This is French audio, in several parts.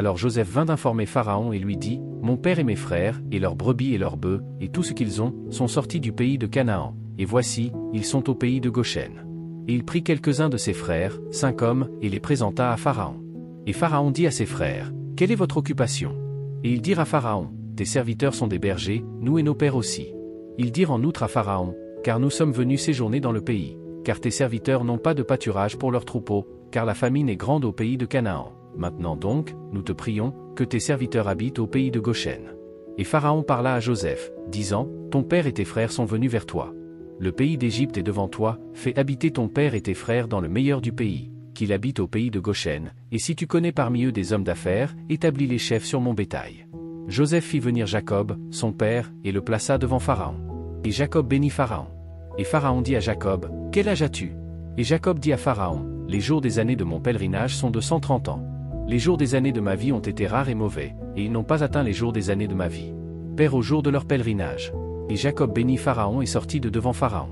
Alors Joseph vint d'informer Pharaon et lui dit, « Mon père et mes frères, et leurs brebis et leurs bœufs, et tout ce qu'ils ont, sont sortis du pays de Canaan, et voici, ils sont au pays de Goshen. » Et il prit quelques-uns de ses frères, 5 hommes, et les présenta à Pharaon. Et Pharaon dit à ses frères, « Quelle est votre occupation ?» Et ils dirent à Pharaon, « Tes serviteurs sont des bergers, nous et nos pères aussi. » Ils dirent en outre à Pharaon, « Car nous sommes venus séjourner dans le pays, car tes serviteurs n'ont pas de pâturage pour leurs troupeaux, car la famine est grande au pays de Canaan. Maintenant donc, nous te prions, que tes serviteurs habitent au pays de Goshen. » Et Pharaon parla à Joseph, disant, « Ton père et tes frères sont venus vers toi. Le pays d'Égypte est devant toi, fais habiter ton père et tes frères dans le meilleur du pays, qu'il habite au pays de Goshen, et si tu connais parmi eux des hommes d'affaires, établis les chefs sur mon bétail. » Joseph fit venir Jacob, son père, et le plaça devant Pharaon. Et Jacob bénit Pharaon. Et Pharaon dit à Jacob, « Quel âge as-tu » Et Jacob dit à Pharaon, « Les jours des années de mon pèlerinage sont de 130 ans. Les jours des années de ma vie ont été rares et mauvais, et ils n'ont pas atteint les jours des années de ma vie. Père au jour de leur pèlerinage. » Et Jacob bénit Pharaon et sortit de devant Pharaon.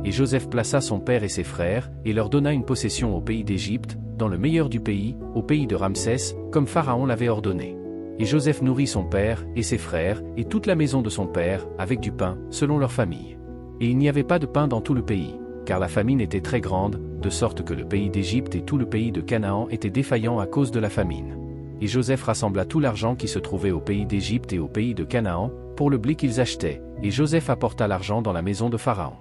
Et Joseph plaça son père et ses frères, et leur donna une possession au pays d'Égypte, dans le meilleur du pays, au pays de Ramsès, comme Pharaon l'avait ordonné. Et Joseph nourrit son père, et ses frères, et toute la maison de son père, avec du pain, selon leur famille. Et il n'y avait pas de pain dans tout le pays, car la famine était très grande, de sorte que le pays d'Égypte et tout le pays de Canaan étaient défaillants à cause de la famine. Et Joseph rassembla tout l'argent qui se trouvait au pays d'Égypte et au pays de Canaan, pour le blé qu'ils achetaient, et Joseph apporta l'argent dans la maison de Pharaon.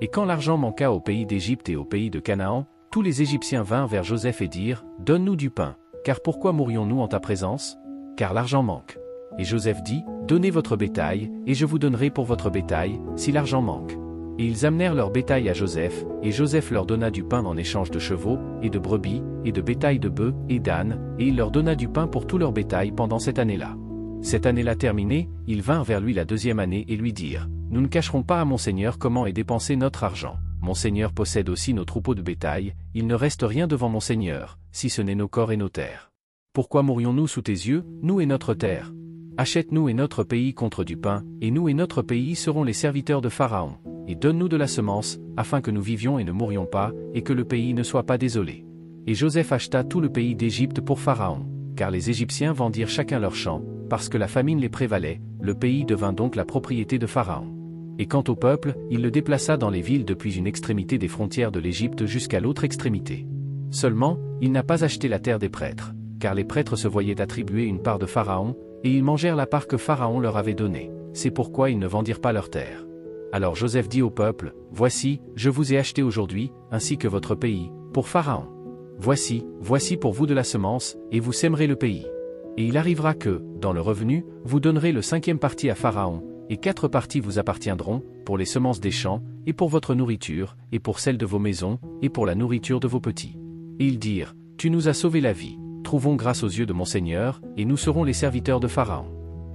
Et quand l'argent manqua au pays d'Égypte et au pays de Canaan, tous les Égyptiens vinrent vers Joseph et dirent, « Donne-nous du pain, car pourquoi mourions-nous en ta présence ? Car l'argent manque. » Et Joseph dit, « Donnez votre bétail, et je vous donnerai pour votre bétail, si l'argent manque. » Et ils amenèrent leur bétail à Joseph, et Joseph leur donna du pain en échange de chevaux, et de brebis, et de bétail de bœufs, et d'ânes, et il leur donna du pain pour tout leur bétail pendant cette année-là. Cette année-là terminée, ils vinrent vers lui la 2e année et lui dirent, « Nous ne cacherons pas à mon Seigneur comment est dépensé notre argent. Mon Seigneur possède aussi nos troupeaux de bétail, il ne reste rien devant mon Seigneur, si ce n'est nos corps et nos terres. Pourquoi mourions-nous sous tes yeux, nous et notre terre ? Achète-nous et notre pays contre du pain, et nous et notre pays serons les serviteurs de Pharaon, et donne-nous de la semence, afin que nous vivions et ne mourions pas, et que le pays ne soit pas désolé. » Et Joseph acheta tout le pays d'Égypte pour Pharaon, car les Égyptiens vendirent chacun leur champ, parce que la famine les prévalait, le pays devint donc la propriété de Pharaon. Et quant au peuple, il le déplaça dans les villes depuis une extrémité des frontières de l'Égypte jusqu'à l'autre extrémité. Seulement, il n'a pas acheté la terre des prêtres, car les prêtres se voyaient attribuer une part de Pharaon, et ils mangèrent la part que Pharaon leur avait donnée, c'est pourquoi ils ne vendirent pas leur terre. Alors Joseph dit au peuple, « Voici, je vous ai acheté aujourd'hui, ainsi que votre pays, pour Pharaon. Voici pour vous de la semence, et vous sèmerez le pays. Et il arrivera que, dans le revenu, vous donnerez le 5e parti à Pharaon, et 4 parties vous appartiendront, pour les semences des champs, et pour votre nourriture, et pour celle de vos maisons, et pour la nourriture de vos petits. » Et ils dirent, « Tu nous as sauvé la vie. Trouvons grâce aux yeux de mon Seigneur, et nous serons les serviteurs de Pharaon. »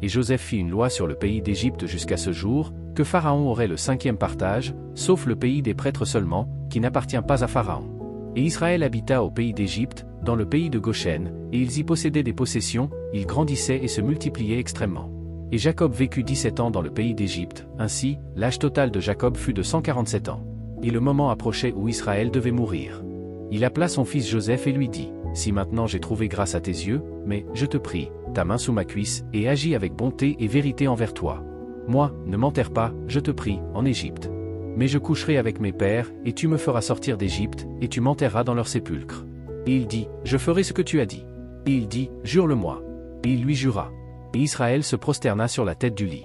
Et Joseph fit une loi sur le pays d'Égypte jusqu'à ce jour, que Pharaon aurait le 5e partage, sauf le pays des prêtres seulement, qui n'appartient pas à Pharaon. Et Israël habita au pays d'Égypte, dans le pays de Goshen, et ils y possédaient des possessions, ils grandissaient et se multipliaient extrêmement. Et Jacob vécut 17 ans dans le pays d'Égypte, ainsi, l'âge total de Jacob fut de 147 ans. Et le moment approchait où Israël devait mourir. Il appela son fils Joseph et lui dit, « Si maintenant j'ai trouvé grâce à tes yeux, mais, je te prie, ta main sous ma cuisse, et agis avec bonté et vérité envers toi. Moi, ne m'enterre pas, je te prie, en Égypte. Mais je coucherai avec mes pères, et tu me feras sortir d'Égypte, et tu m'enterreras dans leur sépulcre. » Et il dit, « Je ferai ce que tu as dit. » Et il dit, « Jure-le-moi. » Et il lui jura. Et Israël se prosterna sur la tête du lit.